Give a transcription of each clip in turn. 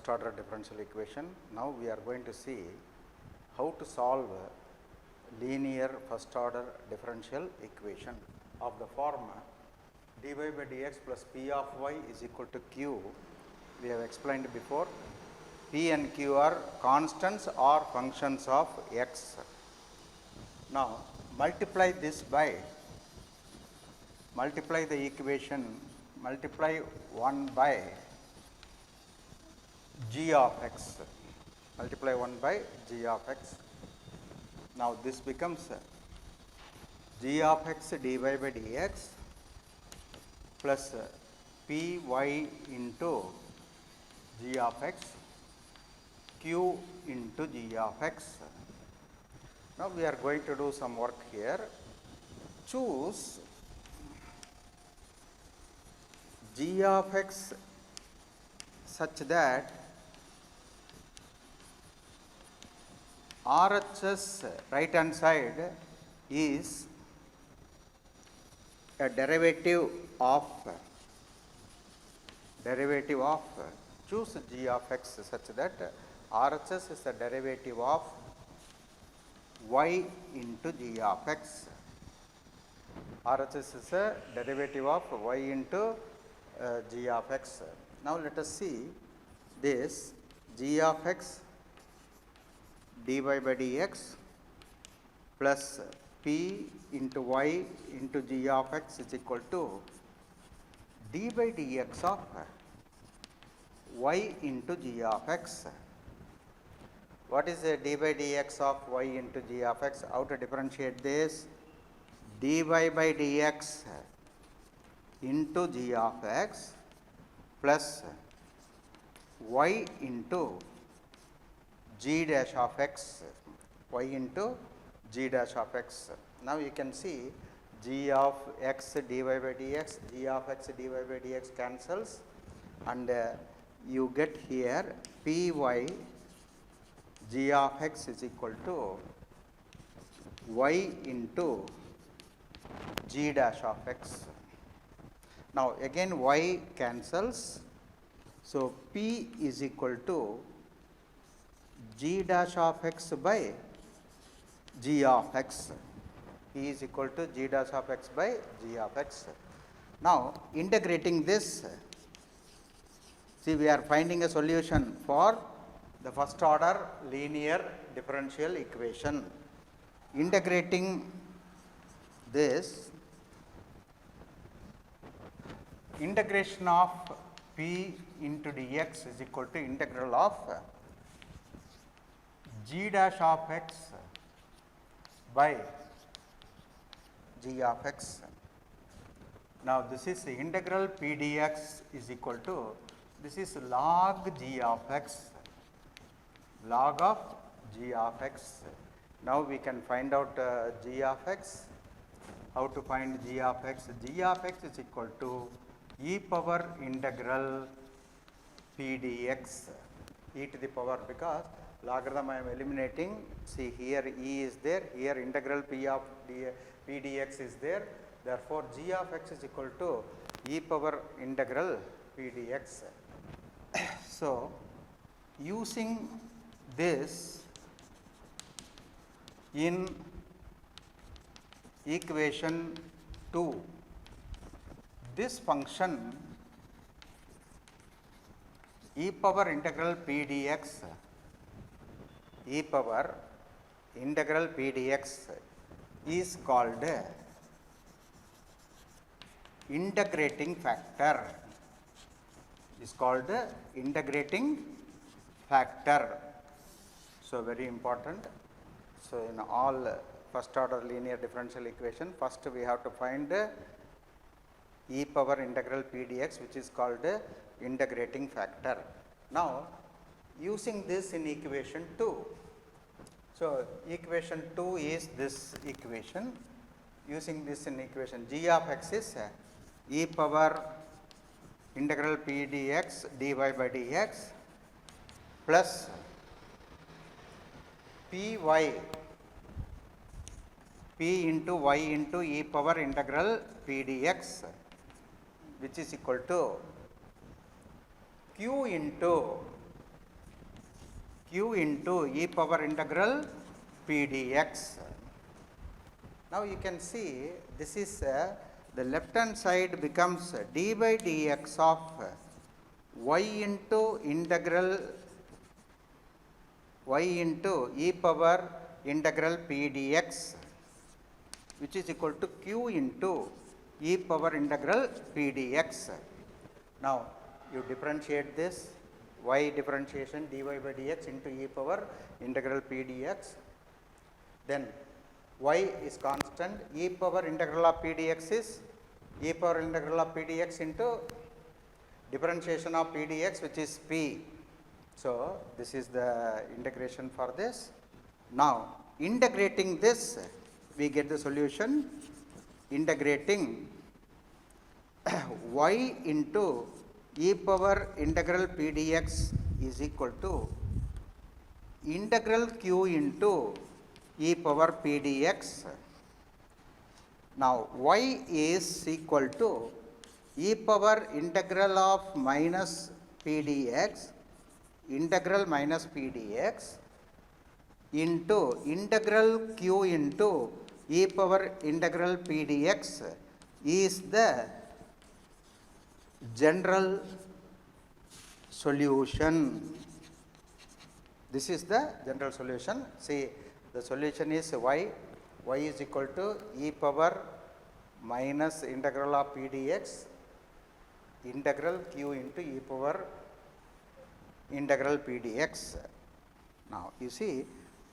first order differential equation. Now we are going to see how to solve linear first order differential equation of the form dy by dx plus p of y is equal to q. We have explained before, p and q are constants or functions of x. Now multiply this by, multiply the equation, multiply 1 by g of x, multiply 1 by g of x. Now this becomes g of x dy by dx plus py into g of x q into g of x. Now we are going to do some work here. Choose g of x such that RHS right hand side is a derivative of choose g of x such that RHS is a derivative of y into g of x. RHS is a derivative of y into g of x. Now let us see this g of x dy by dx plus p into y into g of x is equal to d by dx of y into g of x. What is the d by dx of y into g of x? How to differentiate this? dy by dx into g of x plus y into g dash of x, y into g dash of x. Now you can see g of x dy by dx, g of x dy by dx cancels, and you get here py g of x is equal to y into g dash of x. Now again y cancels, so p is equal to g dash of x by g of x. P is equal to g dash of x by g of x. Now integrating this, see we are finding a solution for the first order linear differential equation. Integrating this, integration of p into dx is equal to integral of g dash of x by g of x. Now this is integral p dx is equal to, this is log g of x, log of g of x. Now we can find out g of x. How to find g of x? G of x is equal to e power integral p dx, e to the power, because logarithm I am eliminating. See here e is there, here integral p of p dx is there. Therefore g of x is equal to e power integral p dx. So using this in equation 2, this function e power integral p dx, e power integral p dx is called integrating factor, is called integrating factor. So very important. So in all first order linear differential equation, first we have to find e power integral p dx, which is called integrating factor. Now using this in equation 2, so equation 2 is this equation. Using this in equation, g of x is e power integral p dx dy by dx plus py p into y into e power integral p dx, which is equal to q into q into e power integral p dx. Now you can see this is the left hand side becomes d by dx of y into integral y into e power integral p dx, which is equal to q into e power integral p dx. Now you differentiate this y differentiation dy by dx into e power integral p dx, then y is constant, e power integral of p dx is e power integral of p dx into differentiation of p dx, which is p. So this is the integration for this. Now integrating this, we get the solution. Integrating y into e power integral p dx is equal to integral q into e power p dx. Now y is equal to e power integral of minus p dx, integral minus p dx into integral q into e power integral p dx is the general solution. This is the general solution. See, the solution is y is equal to e power minus integral of p dx, integral q into e power integral p dx. Now you see,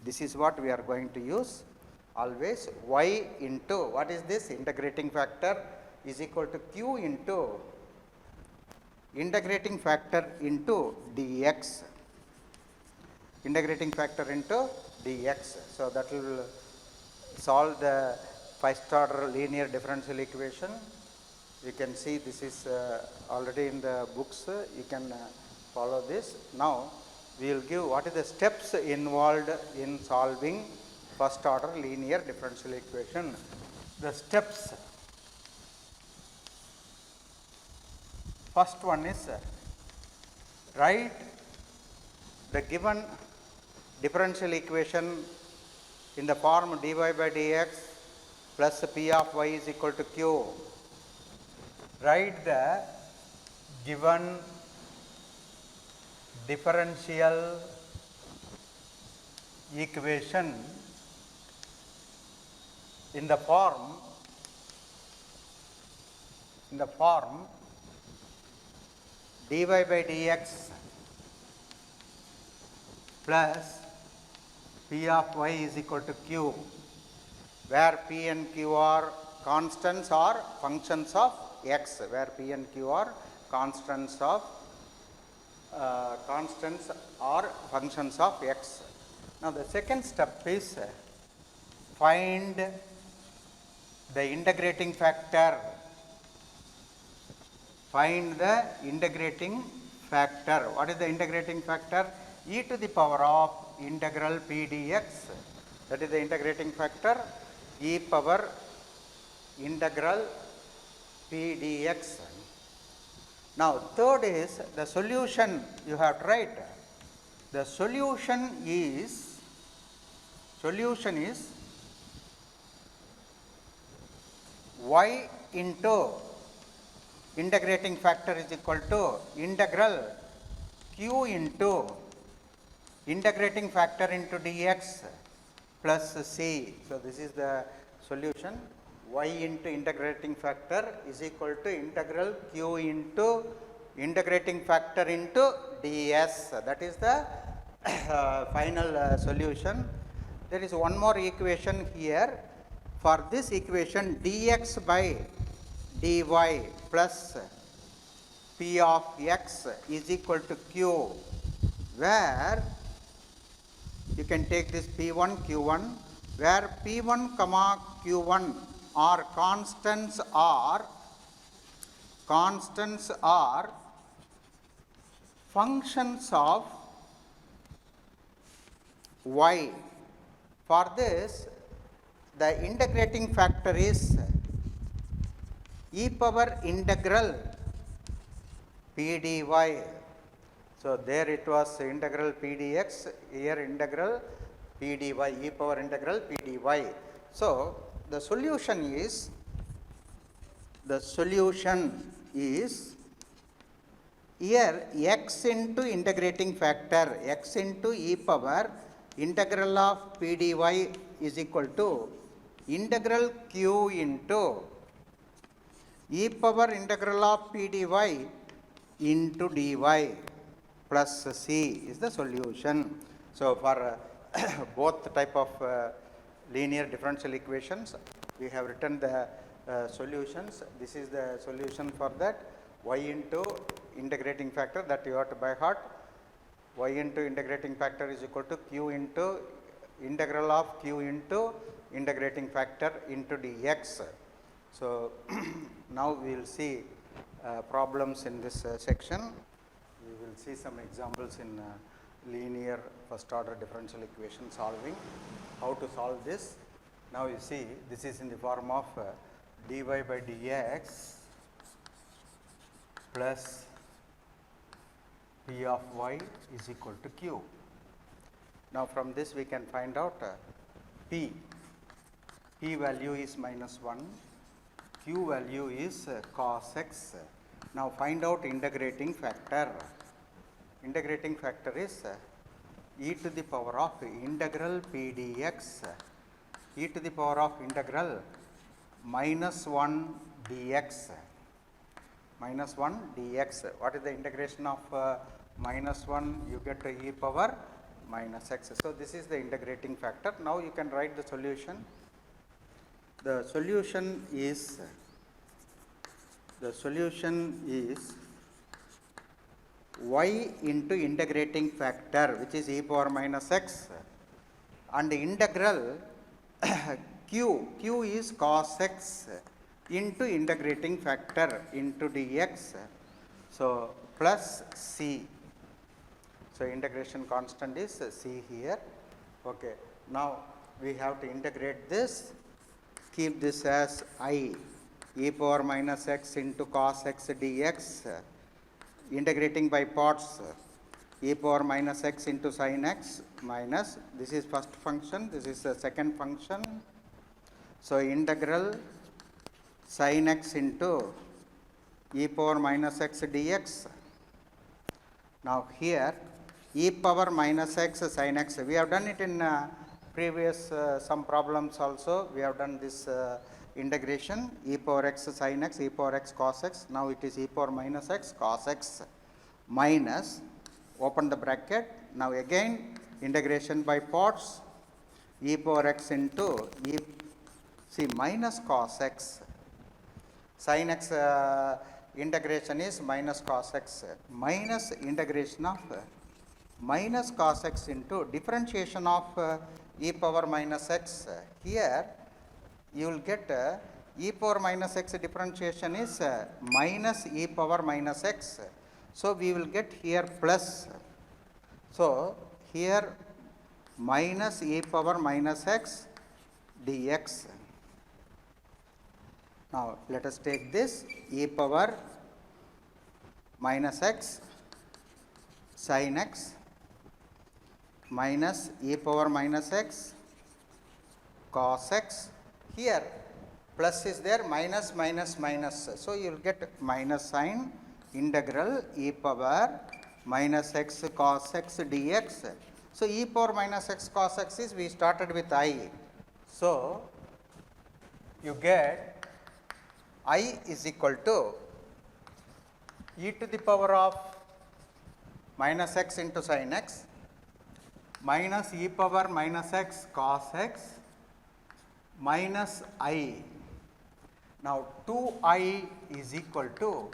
this is what we are going to use always. Y into, what is this? Integrating factor is equal to q into integrating factor into dx, integrating factor into dx. So that will solve the first order linear differential equation. You can see this is already in the books, you can follow this. Now we will give what is the steps involved in solving first order linear differential equation. The steps, first one is write the given differential equation in the form dy by dx plus p of y is equal to q. Write the given differential equation in the form dy by dx plus p of y is equal to q, where p and q are constants or functions of x, where p and q are constants of constants or functions of x. Now the second step is find the integrating factor. Find the integrating factor. What is the integrating factor? E to the power of integral p dx. That is the integrating factor, e power integral p dx. Now third is the solution you have to write. The solution is y into integrating factor is equal to integral q into integrating factor into dx plus c. So this is the solution. Y into integrating factor is equal to integral q into integrating factor into ds. That is the final solution. There is one more equation here. For this equation, dx by dy plus p of x is equal to q, where you can take this p1 q1, where p1 comma q1 are constants are functions of y. For this, the integrating factor is e power integral p dy. So there it was integral p dx, here integral p dy, e power integral p dy. So the solution is here x into integrating factor, x into e power integral of p dy is equal to integral q into e power integral of p dy into dy plus c is the solution. So for both type of linear differential equations, we have written the solutions. This is the solution for that. Y into integrating factor, that you have to by heart. Y into integrating factor is equal to q into integral of q into integrating factor into dx. So now we will see problems in this section. We will see some examples in linear first order differential equation solving, how to solve this. Now you see this is in the form of dy by dx plus p of y is equal to q. Now from this we can find out p value is minus 1, q value is cos x. Now find out integrating factor. Integrating factor is e to the power of integral p dx, e to the power of integral minus 1 dx, minus 1 dx. What is the integration of minus 1? You get e power minus x. So this is the integrating factor. Now you can write the solution. The solution is y into integrating factor, which is e power minus x, and integral q is cos x into integrating factor into dx, so plus c. So integration constant is c here. Okay. Now we have to integrate this. Keep this as I, e power minus x into cos x dx, integrating by parts, e power minus x into sin x minus, this is first function, this is the second function. So integral sin x into e power minus x dx. Now here e power minus x sin x, we have done it in previous some problems also. We have done this integration, e power x sin x, e power x cos x. Now it is e power minus x cos x minus, open the bracket. Now again integration by parts, e power x into minus cos x. Sin x integration is minus cos x, minus integration of minus cos x into differentiation of e power minus x. Here you will get e power minus x differentiation is minus e power minus x. So we will get here plus. So here minus e power minus x dx. Now let us take this e power minus x sin x minus e power minus x cos x. Here plus is there, minus minus minus. So you will get minus sign integral e power minus x cos x dx. So e power minus x cos x is, we started with I. So you get I is equal to e to the power of minus x into sin x minus e power minus x cos x minus I. Now 2I is equal to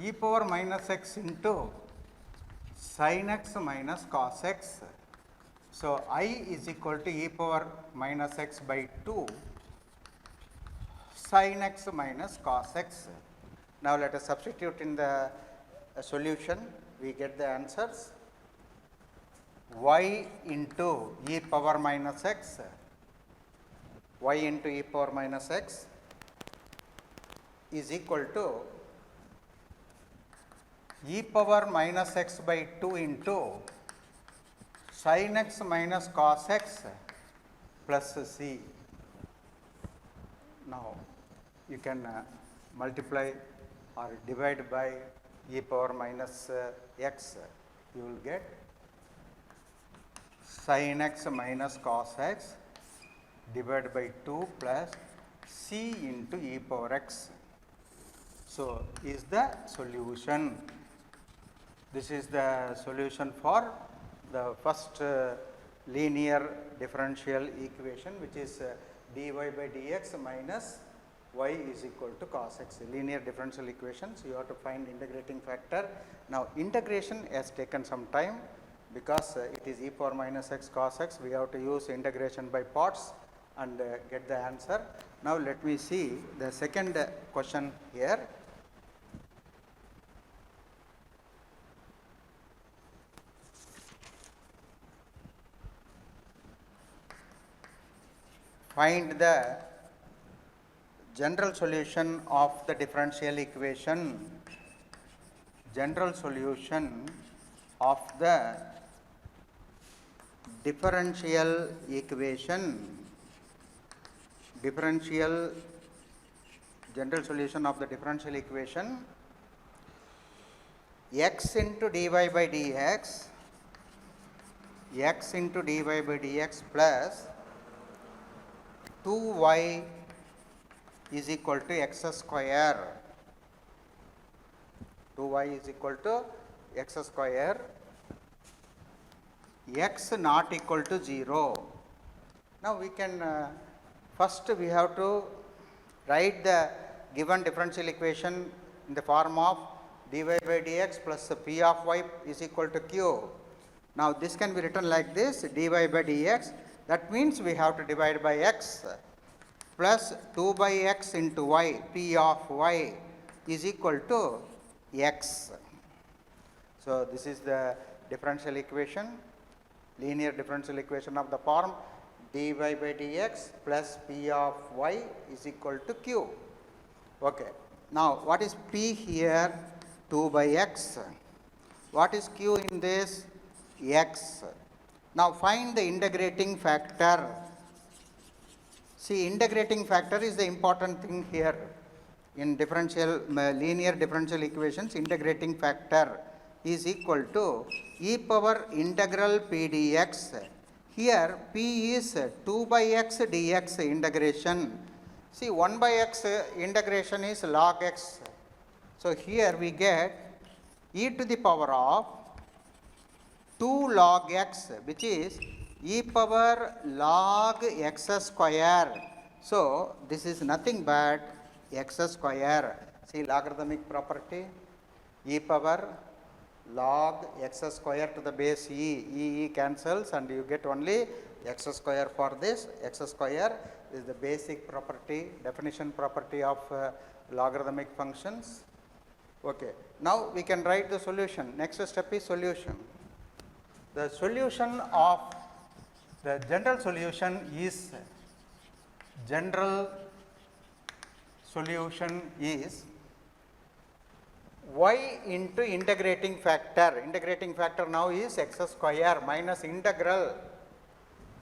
e power minus x into sin x minus cos x. So I is equal to e power minus x by 2 sin x minus cos x. Now let us substitute in the solution. We get the answers. Y into e power minus x, y into e power minus x is equal to e power minus x by 2 into sin x minus cos x plus c. Now, you can multiply or divide by e power minus x, you will get sin x minus cos x divided by 2 plus c into e power x. So, is the solution. This is the solution for the first linear differential equation, which is dy by dx minus y is equal to cos x. Linear differential equations, you have to find integrating factor. Now, integration has taken some time because it is e power minus x cos x. We have to use integration by parts and get the answer. Now, let me see the second question here. Find the general solution of the differential equation. General solution of the differential equation. General solution of the differential equation, x into dy by dx, x into dy by dx plus 2y is equal to x square. 2y is equal to x square, x not equal to 0. Now, we can first we have to write the given differential equation in the form of dy by dx plus p of y is equal to q. Now, this can be written like this, dy by dx. That means we have to divide by x plus 2 by x into y, p of y is equal to x. So, this is the differential equation, linear differential equation of the form dy by dx plus p of y is equal to q. Okay. Now, what is p here? 2 by x. What is q in this? X. Now, find the integrating factor. See, integrating factor is the important thing here. In linear differential equations, integrating factor is equal to e power integral p dx. Here, p is 2 by x dx integration. See, 1 by x integration is log x. So, here we get e to the power of 2 log x, which is e power log x square. So, this is nothing but x square. See, logarithmic property, e power log x square to the base e cancels and you get only x square for this. X square is the basic property, definition property of logarithmic functions. Okay. Now, we can write the solution. Next step is solution. The solution of the general solution is y into integrating factor. Integrating factor now is x square minus integral.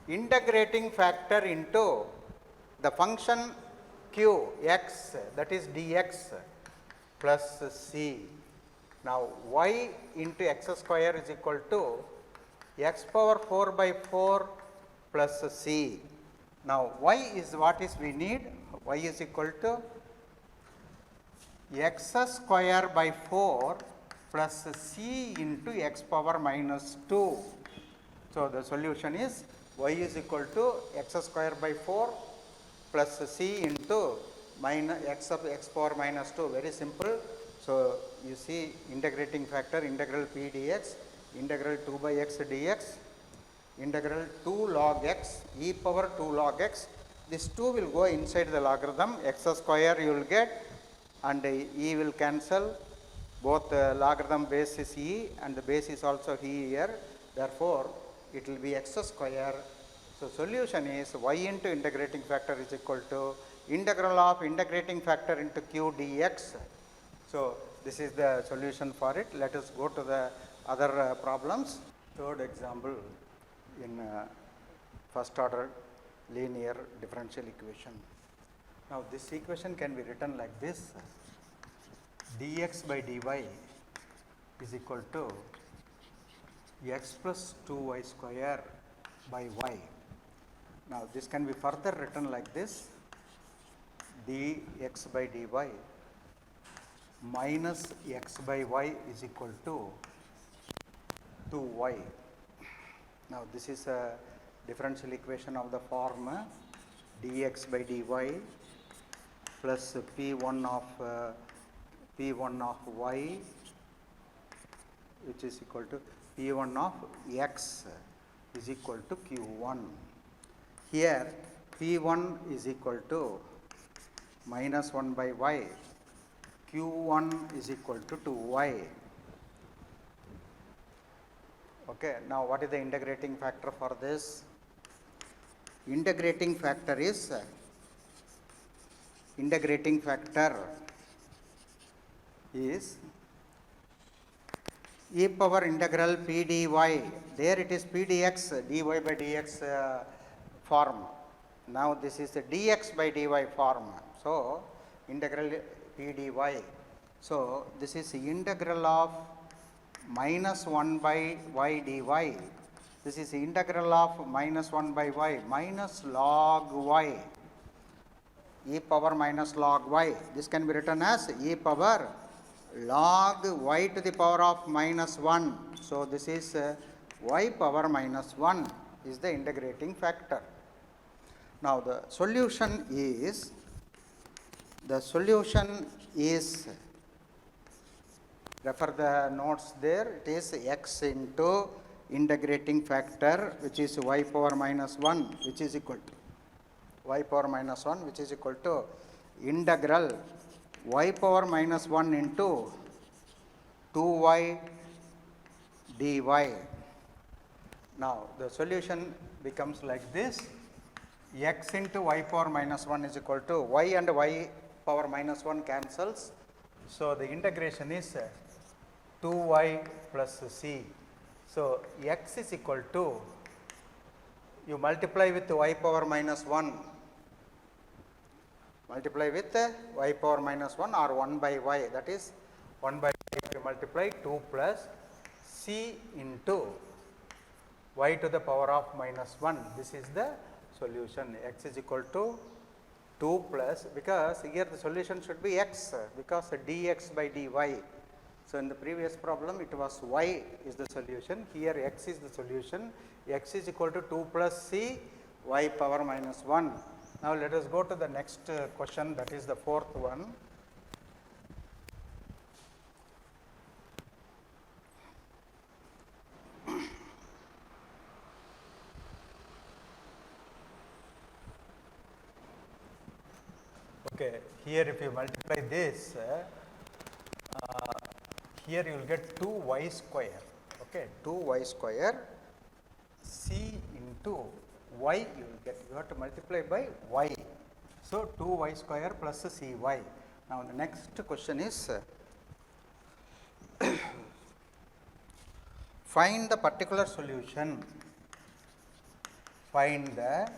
Integrating factor into the function q x, that is dx plus c. Now, y into x square is equal to x power 4 by 4 plus c. Now, y is what is we need? Y is equal to x square by 4 plus c into x power minus 2. So, the solution is y is equal to x square by 4 plus c into minus x of x power minus 2. Very simple. So, you see integrating factor integral p dx, integral 2 by x dx, integral 2 log x, e power 2 log x. This 2 will go inside the logarithm, x square you will get and e will cancel. Both logarithm base is e and the base is also e here. Therefore, it will be x square. So, solution is y into integrating factor is equal to integral of integrating factor into q dx. So, this is the solution for it. Let us go to the other problems. Third example in first order linear differential equation. Now this equation can be written like this: dx by dy is equal to x plus 2y square by y. Now this can be further written like this: dx by dy minus x by y is equal to 2y. Now this is a differential equation of the form dx by dy plus p1 of y, which is equal to p1 of x is equal to q1. Here p1 is equal to minus 1 by y, q1 is equal to 2y. Okay. Now what is the integrating factor for this? Integrating factor is e power integral p dy. There it is p dx, dy by dx form. Now this is the dx by dy form. So integral p dy. So this is the integral of minus 1 by y dy. This is the integral of minus 1 by y minus log y, e power minus log y. This can be written as e power log y to the power of minus 1. So this is y power minus 1 is the integrating factor. Now the solution is refer the notes there, it is x into integrating factor, which is y power minus 1, which is equal to y power minus 1, which is equal to integral y power minus 1 into 2y dy. Now the solution becomes like this: x into y power minus 1 is equal to y, and y power minus 1 cancels. So the integration is 2y plus c. So x is equal to, you multiply with y power minus 1, multiply with y power minus 1 or 1 by y, that is 1 by y, you multiply 2 plus c into y to the power of minus 1. This is the solution. X is equal to 2 plus, because here the solution should be x, because dx by dy. So in the previous problem it was y is the solution, here x is the solution. X is equal to 2 plus c, y power minus 1. Now let us go to the next question, that is the fourth one. Okay, here if you multiply this, here you will get 2y square. Okay, 2y square, c into y you will get, you have to multiply by y. So 2y square plus cy. Now the next question is find the particular solution. Find the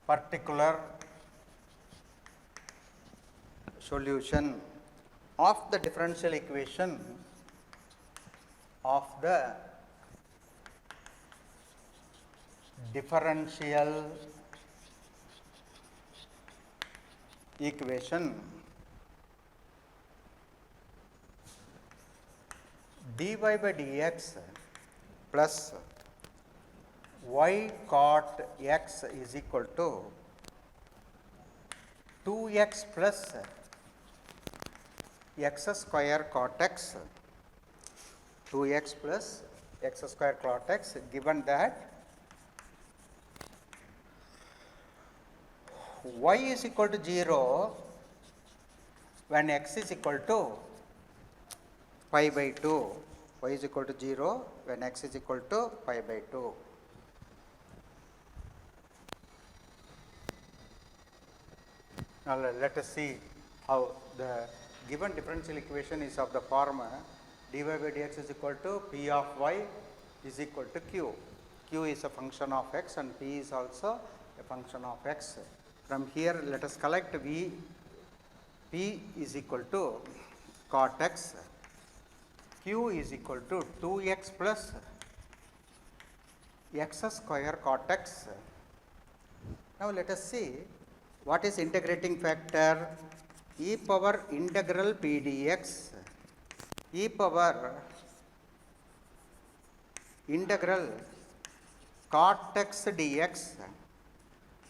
particular solution of the differential equation of the differential equation dy by dx plus y cot x is equal to 2x plus x square cot x, 2x plus x square cot x, given that y is equal to 0 when x is equal to pi by 2, y is equal to 0 when x is equal to pi by 2. Now let us see how the given differential equation is of the form dy by dx is equal to p of y is equal to q. Q is a function of x and p is also a function of x. From here, let us collect v. P is equal to cot x, q is equal to 2x plus x square cot x. Now, let us see what is integrating factor. E power integral p dx, e power integral cot x dx,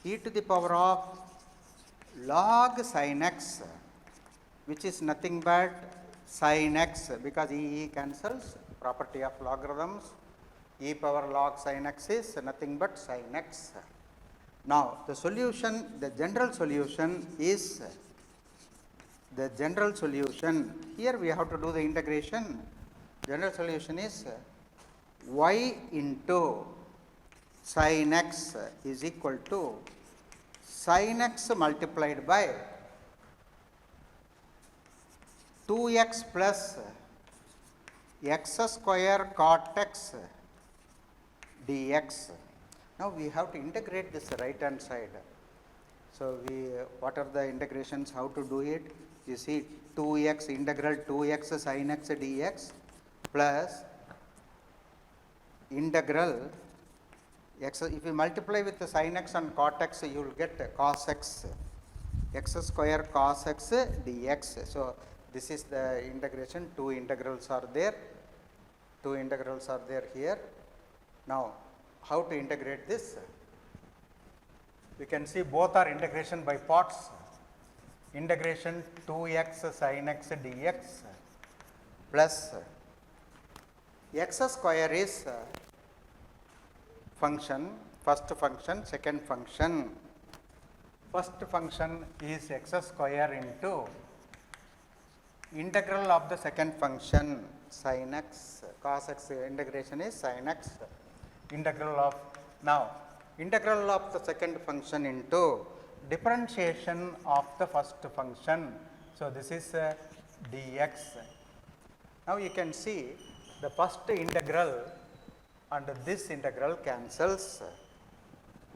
e to the power of log sin x, which is nothing but sin x, because e cancels, property of logarithms, e power log sin x is nothing but sin x. Now, the solution, the general solution is, here we have to do the integration. General solution is y into sin x is equal to sin x multiplied by 2x plus x square cot x dx. Now, we have to integrate this right hand side. So, what are the integrations, how to do it? You see 2x integral 2x sin x dx plus integral x, if you multiply with the sin x and cot x, you will get cos x, x square cos x dx. So, this is the integration, two integrals are there here. Now, how to integrate this? We can see both are integration by parts. Integration 2x sin x dx plus x square is function, first function, second function. First function is x square into integral of the second function sin x, cos x, integration is sin x, integral of, now integral of the second function into differentiation of the first function. So, this is dx. Now, you can see the first integral and this integral cancels.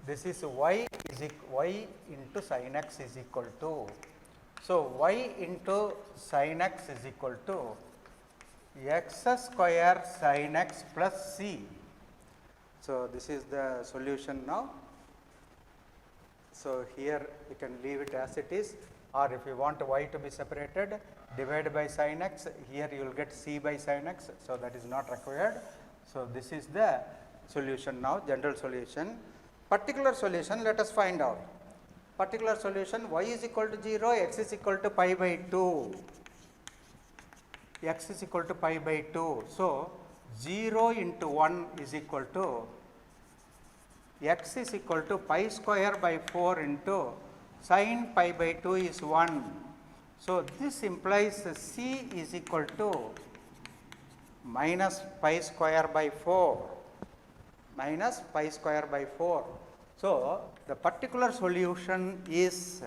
This is y into sin x is equal to, so y into sin x is equal to x square sin x plus c. So, this is the solution now. So, here you can leave it as it is, or if you want y to be separated, divide by sin x, here you will get c by sin x. So, that is not required. So, this is the solution now, general solution. Particular solution, let us find out. Particular solution, y is equal to 0, x is equal to pi by 2, x is equal to pi by 2. So, 0 into 1 is equal to x is equal to pi square by 4 into sin pi by 2 is 1. So, this implies c is equal to minus pi square by 4, minus pi square by 4. So, the particular solution is,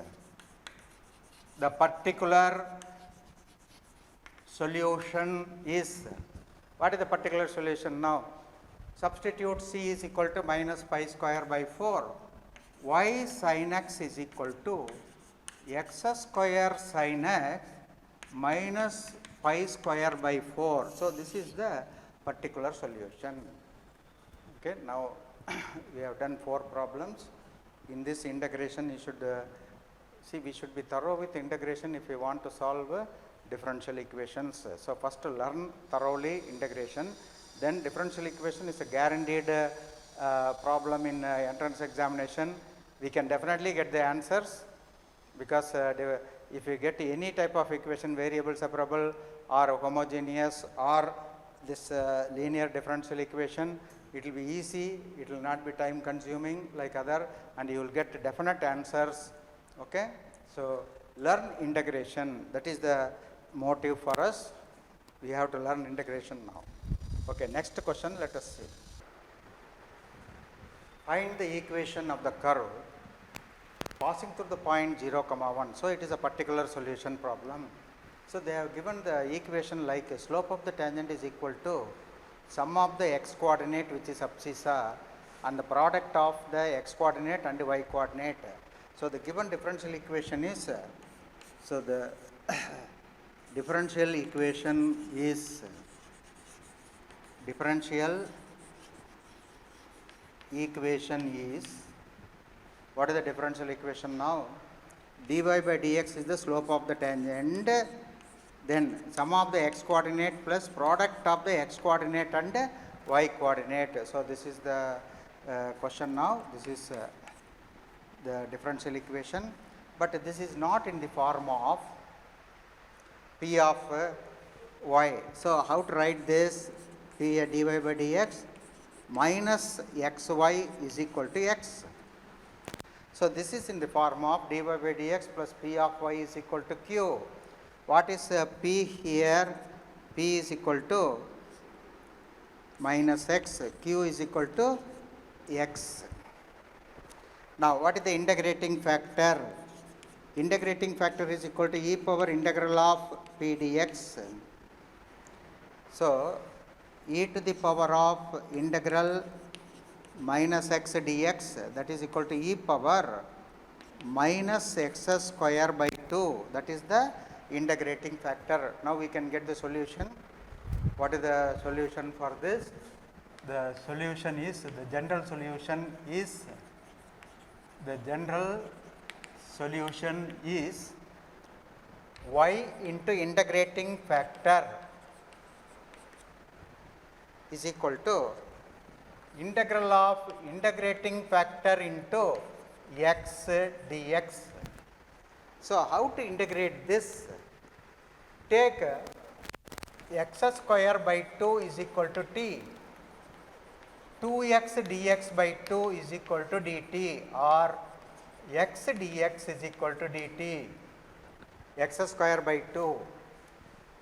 what is the particular solution now? Substitute c is equal to minus pi square by 4, y sin x is equal to x square sin x minus pi square by 4. So, this is the particular solution. Okay. Now, we have done 4 problems. In this integration, you should see, we should be thorough with integration if we want to solve differential equations. So, first to learn thoroughly integration, then differential equation is a guaranteed problem in entrance examination. We can definitely get the answers, because if you get any type of equation, variable separable or homogeneous or this linear differential equation, it will be easy, it will not be time consuming like other, and you will get definite answers. Okay. So, learn integration, that is the motive for us. We have to learn integration now. Okay, next question, let us see. Find the equation of the curve passing through the point 0, 1. So it is a particular solution problem. So they have given the equation like slope of the tangent is equal to sum of the x coordinate, which is abscissa, and the product of the x coordinate and the y coordinate. So the given differential equation is, so the differential equation is what is the differential equation now? Dy by dx is the slope of the tangent, then sum of the x coordinate plus product of the x coordinate and y coordinate. So this is the question now. This is the differential equation, but this is not in the form of p of y. So how to write this? P dy by dx minus xy is equal to x. So this is in the form of dy by dx plus p of y is equal to q. What is p here? P is equal to minus x, q is equal to x. Now what is the integrating factor? Integrating factor is equal to e power integral of p dx. So e to the power of integral minus x dx, that is equal to e power minus x square by 2, that is the integrating factor. Now we can get the solution. What is the solution for this? The solution is, the general solution is y into integrating factor is equal to integral of integrating factor into x dx. So how to integrate this? Take x square by 2 is equal to t, 2x dx by 2 is equal to dt, or x dx is equal to dt, x square by 2.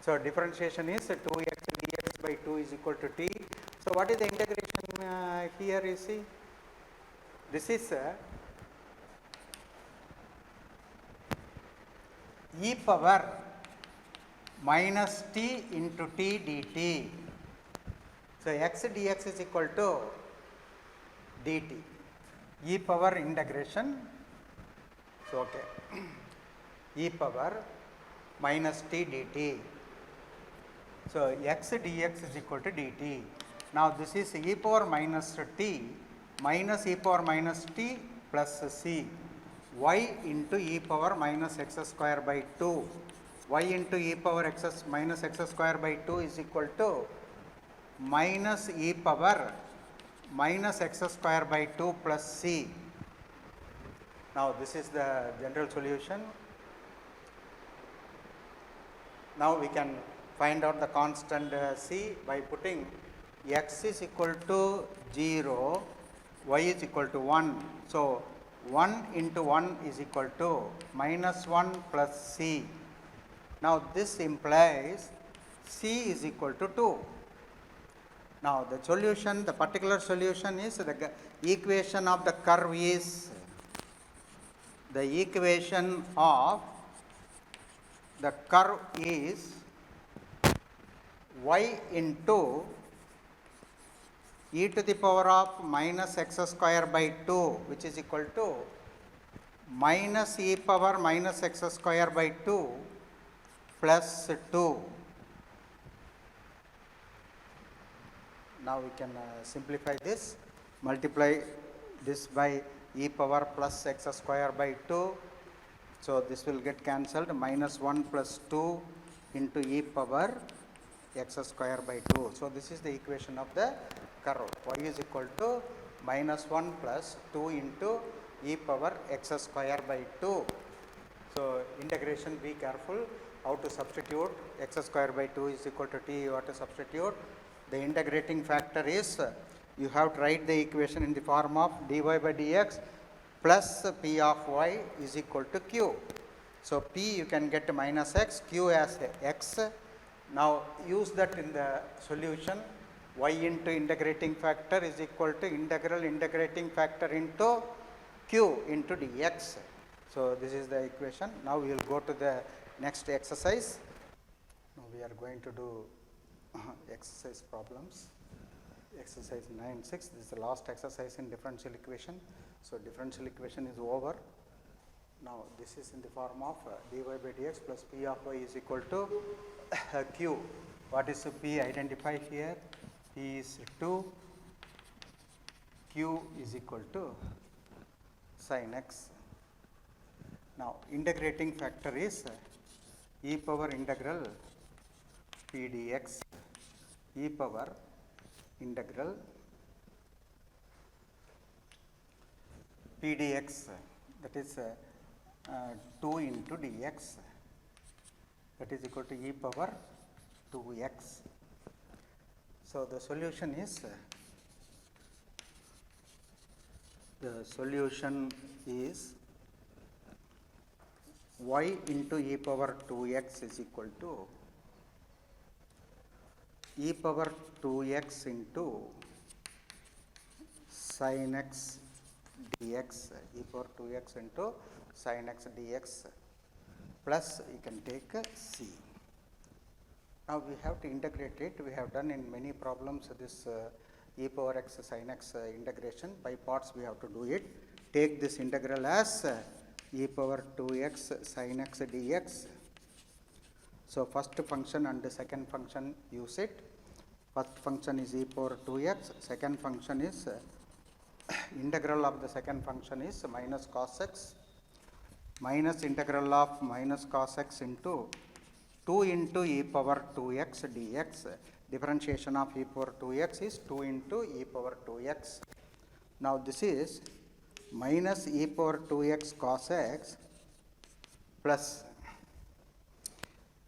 So differentiation is 2x dx by 2 is equal to t. So what is the integration here? You see, this is e power minus t into t dt. So x dx is equal to dt, e power integration. So okay, e power minus t dt. So x dx is equal to dt. Now this is e power minus t minus e power minus t plus c, y into e power minus x square by 2, y into e power minus x square by 2 is equal to minus e power minus x square by 2 plus c. Now this is the general solution. Now we can find out the constant c by putting x is equal to 0, y is equal to 1. So 1 into 1 is equal to minus 1 plus c. Now this implies c is equal to 2. Now the solution, the particular solution is the equation of the curve is, the equation of the curve is y into e to the power of minus x square by 2, which is equal to minus e power minus x square by 2 plus 2. Now we can simplify this, multiply this by e power plus x square by 2. So this will get cancelled, minus 1 plus 2 into e power x square by 2. So this is the equation of the curve. Y is equal to minus 1 plus 2 into e power x square by 2. So integration, be careful how to substitute. X square by 2 is equal to t, you have to substitute. The integrating factor is, you have to write the equation in the form of dy by dx plus p of y is equal to q. So p you can get minus x, q as x. Now use that in the solution. Y into integrating factor is equal to integral integrating factor into q into dx. So this is the equation. Now we will go to the next exercise. Now we are going to do exercise problems. Exercise 9.6. This is the last exercise in differential equation. So differential equation is over. Now this is in the form of dy by dx plus p of y is equal to q. What is p? Identify here. P is 2. Q is equal to sin x. Now integrating factor is e power integral p dx, e power integral p dx, that is 2 into dx, that is equal to e power 2x. So the solution is y into e power 2x is equal to e power 2x into sin x dx, e power 2x into sin x dx, plus you can take c. Now we have to integrate it. We have done in many problems this e power x sin x integration. By parts we have to do it. Take this integral as e power 2x sin x dx. So first function and the second function use it. First function is e power 2x, second function is integral of the second function is minus cos x, minus integral of minus cos x into 2 into e power 2x dx. Differentiation of e power 2x is 2 into e power 2x. Now this is minus e power 2x cos x plus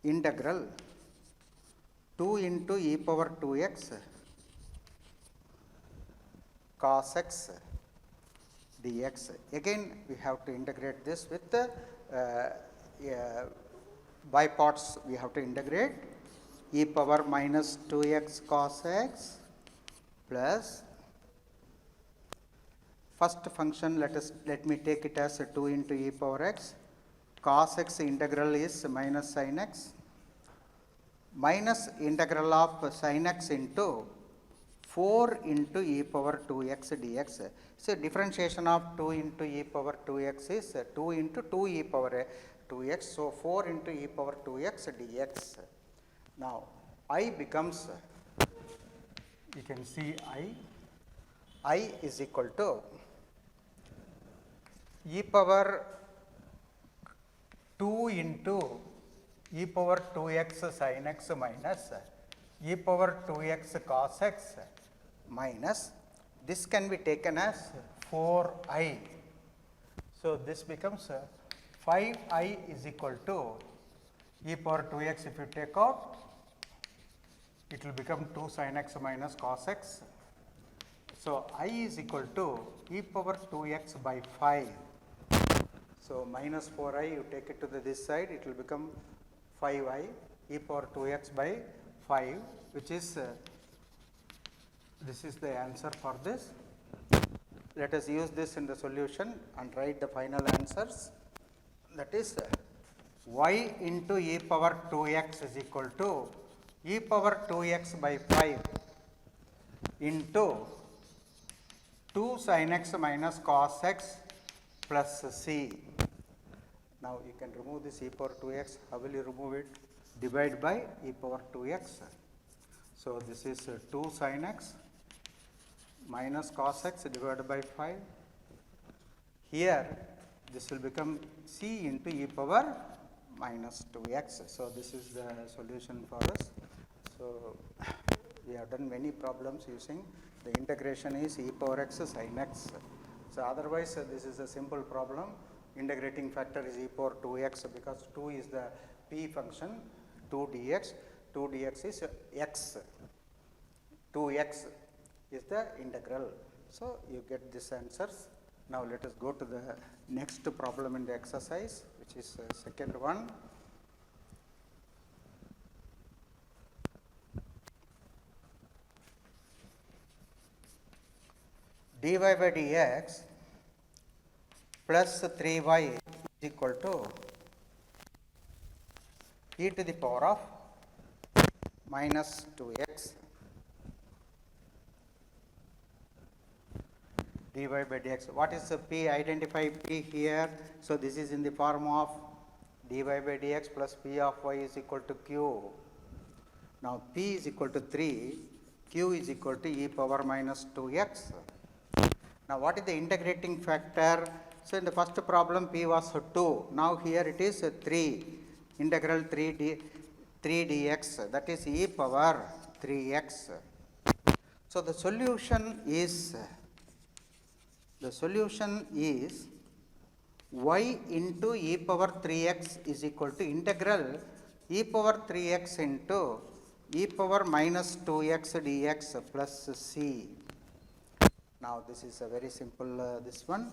integral 2 into e power 2x cos x dx. Again we have to integrate this with by parts. We have to integrate e power minus 2x cos x plus first function, let me take it as 2 into e power x, cos x integral is minus sin x, minus integral of sin x into 4 into e power 2x dx. So differentiation of 2 into e power 2x is 2 into 2 e power 2x. So 4 into e power 2x dx. Now I becomes, you can see I is equal to e power 2 into e power 2x sin x minus e power 2x cos x minus, this can be taken as 4i. So this becomes 5i is equal to e power 2x. If you take out, it will become 2 sin x minus cos x. So I is equal to e power 2x by 5. So minus 4i, you take it to this side, it will become 5i e power 2x by 5, which is this is the answer for this. Let us use this in the solution and write the final answers. That is y into e power 2x is equal to e power 2x by 5 into 2 sin x minus cos x plus c. Now you can remove this e power 2x. How will you remove it? Divide by e power 2x. So this is 2 sin x minus cos x divided by 5. Here this will become c into e power minus 2x. So this is the solution for us. So we have done many problems using the integration is e power x sin x. So otherwise this is a simple problem. Integrating factor is e power 2x because 2 is the p function, 2 dx, 2 dx is x, 2x is the integral. So you get these answers. Now let us go to the next problem in the exercise, which is second one. dy by dx plus 3y is equal to e to the power of minus 2x dy by dx. What is p? Identify p here. So, this is in the form of dy by dx plus p of y is equal to q. Now, p is equal to 3, q is equal to e power minus 2x. Now, what is the integrating factor? So, in the first problem p was 2, now here it is 3, integral 3 dx, that is e power 3x. So, the solution is y into e power 3x is equal to integral e power 3x into e power minus 2x dx plus c. Now, this is a very simple this one,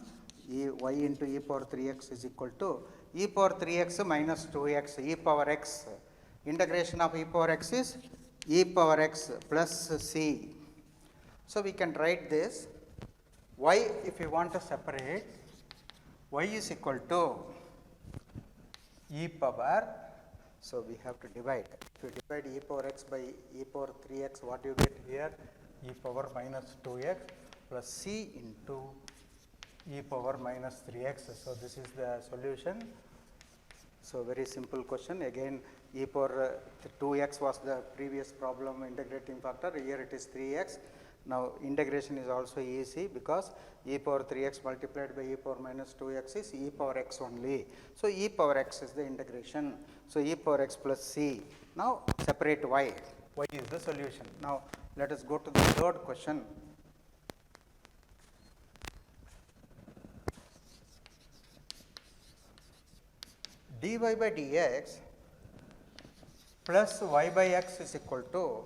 y into e power 3x is equal to e power 3x minus 2x e power x. Integration of e power x is e power x plus c. So, we can write this y, if we want to separate, y is equal to e power. So, we have to divide. If you divide e power x by e power 3x, what do you get here? E power minus 2x plus c into e power minus 3x. So, this is the solution. So, very simple question. Again, e power 2x was the previous problem integrating factor. Here it is 3x. Now, integration is also easy because e power 3x multiplied by e power minus 2x is e power x only. So, e power x is the integration. So, e power x plus c. Now, separate y. Y is the solution. Now, let us go to the third question. Dy by dx plus y by x is equal to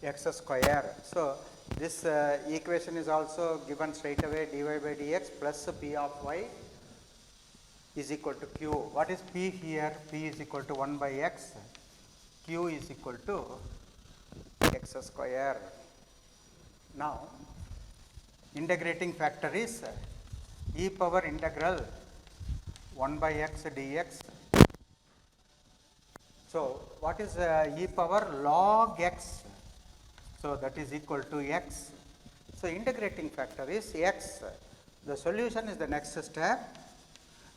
x square. So, this equation is also given straight away, dy by dx plus p of y is equal to q. What is p here? P is equal to 1 by x, q is equal to x square. Now, integrating factor is e power integral 1 by x dx. So, what is e power log x? So, that is equal to x. So, integrating factor is x. The solution is the next step.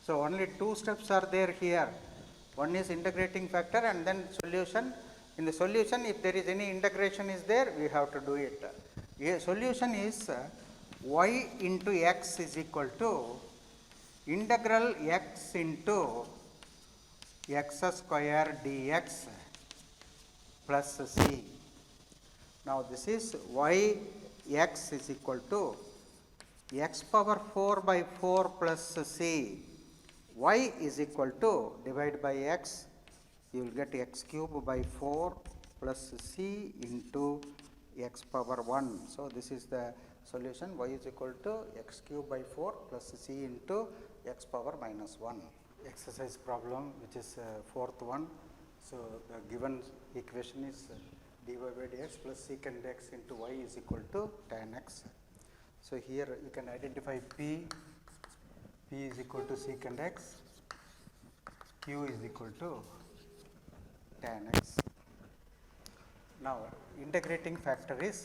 So, only two steps are there here. One is integrating factor and then solution. In the solution, if there is any integration is there, we have to do it. A solution is y into x is equal to integral x into x square dx plus c. Now, this is y x is equal to x power 4 by 4 plus c. Y is equal to divide by x, you will get x cube by 4 plus c into x power 1. So, this is the solution, y is equal to x cube by 4 plus c into x power minus 1. Exercise problem, which is fourth one. So, the given equation is dy by dx plus secant x into y is equal to tan x. So, here you can identify p is equal to secant x, q is equal to tan x. Now, integrating factor is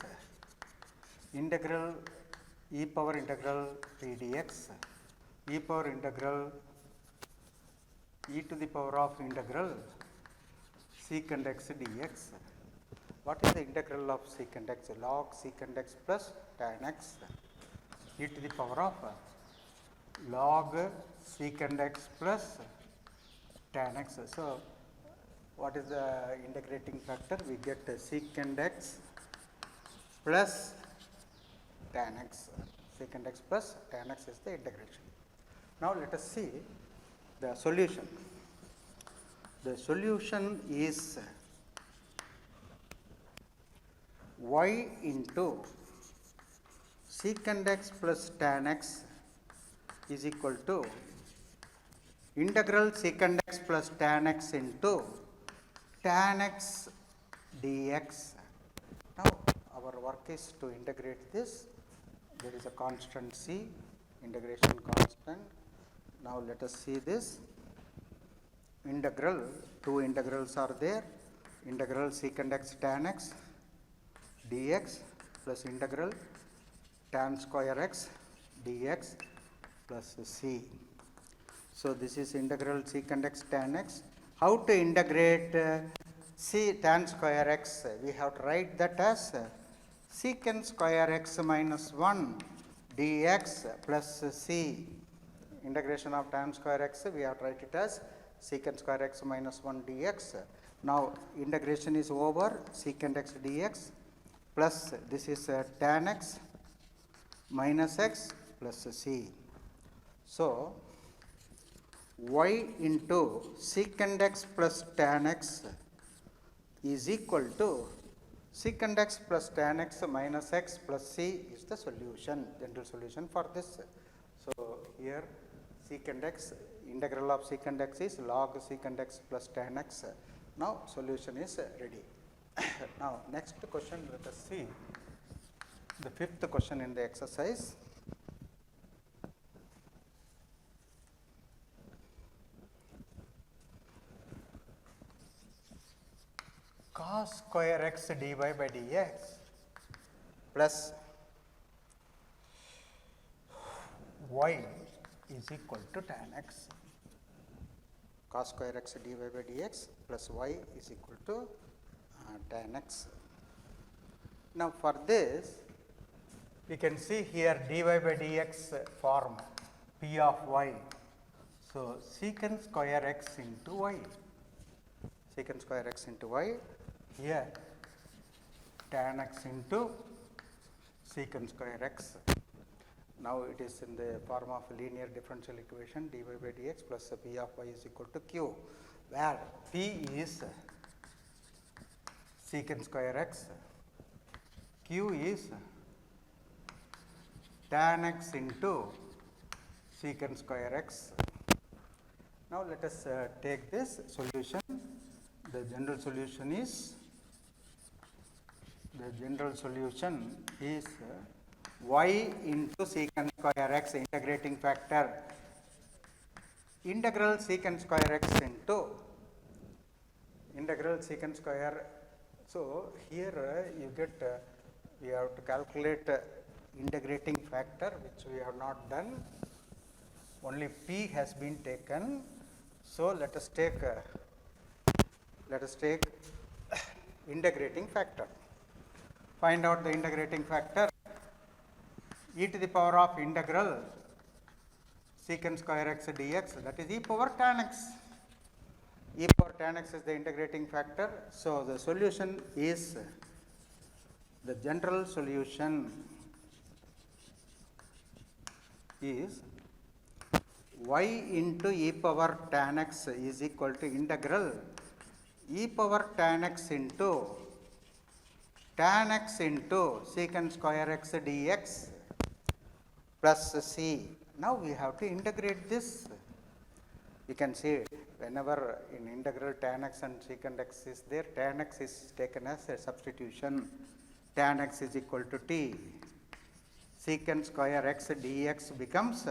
integral e power integral p dx, e power integral e to the power of integral secant x dx. What is the integral of secant x? Log secant x plus tan x e to the power of log secant x plus tan x. So, what is the integrating factor? We get secant x plus tan x. Secant x plus tan x is the integration. Now, let us see the solution. The solution is y into secant x plus tan x is equal to integral secant x plus tan x into tan x dx. Now, our work is to integrate this. There is a constant c, integration constant. Now let us see this integral. Two integrals are there. Integral secant x tan x dx plus integral tan square x dx plus c. So this is integral secant x tan x. How to integrate c tan square x? We have to write that as secant square x minus 1 dx plus c. Integration of tan square x, we have to write it as secant square x minus 1 dx. Now integration is over, secant x dx plus this is tan x minus x plus c. So y into secant x plus tan x is equal to secant x plus tan x minus x plus c is the solution, general solution for this. So here secant x, integral of secant x is log secant x plus tan x. Now solution is ready. Now next question, let us see the fifth question in the exercise. Cos square x dy by dx plus y is equal to tan x. Cos square x dy by dx plus y is equal to tan x. Now for this, we can see here dy by dx form p of y. So secant square x into y. Secant square x into y. Here tan x into secant square x. Now it is in the form of linear differential equation dy by dx plus p of y is equal to q, where p is secant square x, q is tan x into secant square x. Now let us take this solution. The general solution is y into secant square x, integrating factor, integral secant square x into integral secant square. So here you get we have to calculate integrating factor, which we have not done. Only p has been taken. So let us take integrating factor. Find out the integrating factor. E to the power of integral secant square x dx, that is e power tan x. E power tan x is the integrating factor. So the solution is, the general solution is y into e power tan x is equal to integral e power tan x into secant square x dx plus c. Now we have to integrate this. You can see whenever in integral tan x and secant x is there, tan x is taken as a substitution. Tan x is equal to t. Secant square x dx becomes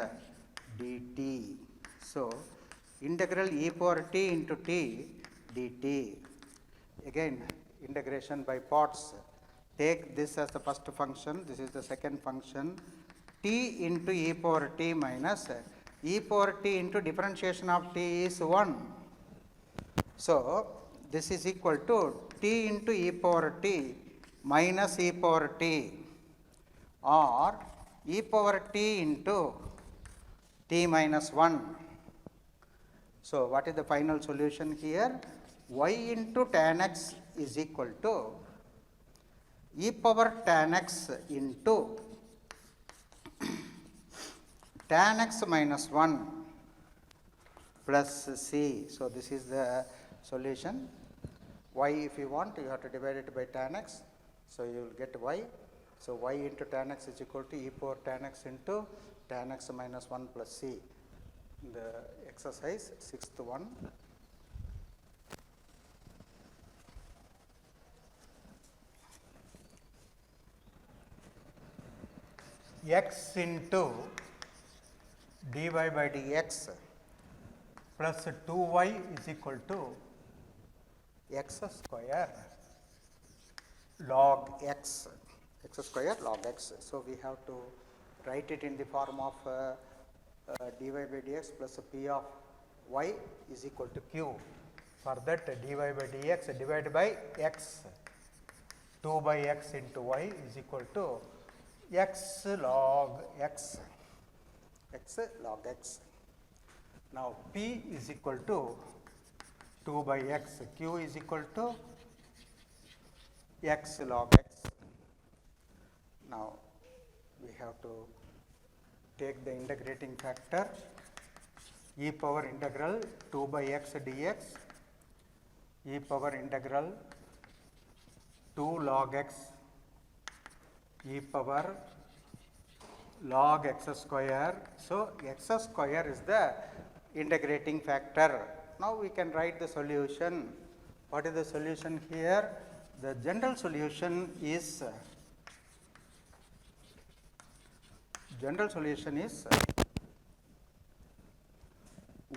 dt. So integral e power t into t dt. Again integration by parts. Take this as the first function, this is the second function, t into e power t minus e power t into differentiation of t is 1. So this is equal to t into e power t minus e power t, or e power t into t minus 1. So what is the final solution here? Y into tan x is equal to e power tan x into tan x minus 1 plus c. So this is the solution. Y, if you want, you have to divide it by tan x. So you will get y. So y into tan x is equal to e power tan x into tan x minus 1 plus c. The exercise, sixth one. X into dy by dx plus 2y is equal to x square log x, x square log x. So, we have to write it in the form of dy by dx plus p of y is equal to q. For that, dy by dx divided by x, 2 by x into y is equal to x log x, x log x. Now, p is equal to 2 by x, q is equal to x log x. Now, we have to take the integrating factor e power integral 2 by x dx e power integral 2 log x e power log x square. So, x square is the integrating factor. Now, we can write the solution. What is the solution here? The general solution is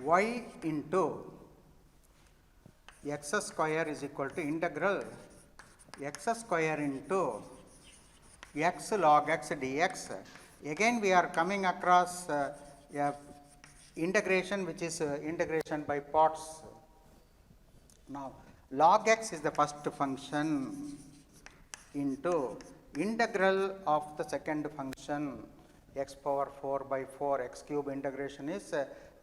y into x square is equal to integral x square into x log x dx. Again we are coming across a integration which is integration by parts. Now, log x is the first function into integral of the second function x power 4 by 4, x cube integration is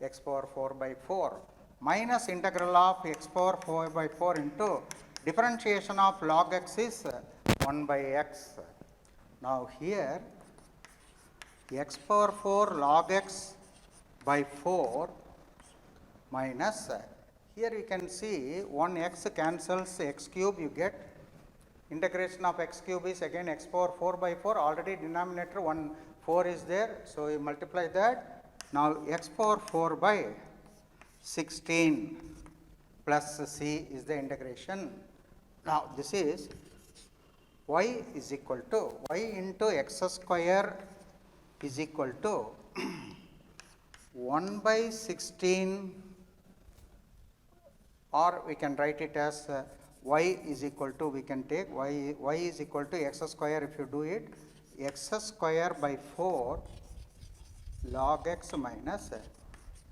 x power 4 by 4 minus integral of x power 4 by 4 into differentiation of log x is 1 by x. Now, here x power 4 log x by 4 minus, here you can see 1 x cancels x cube, you get integration of x cube is again x power 4 by 4, already denominator 1 4 is there. So, you multiply that. Now, x power 4 by 16 plus c is the integration. Now, this is y is equal to y into x square is equal to 1 by 16, or we can write it as y is equal to, we can take y is equal to x square, if you do it, x square by 4 log x minus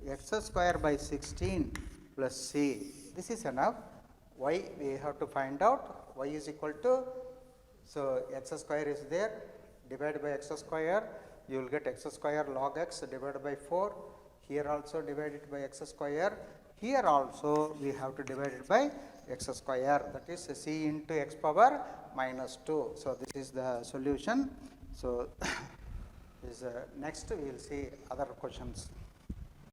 x square by 16 plus c. This is enough. Y we have to find out, y is equal to, so x square is there, divided by x square, you will get x square log x divided by 4, here also divided by x square, here also we have to divide it by x square, that is c into x power minus 2. So, this is the solution. So, next we will see other questions.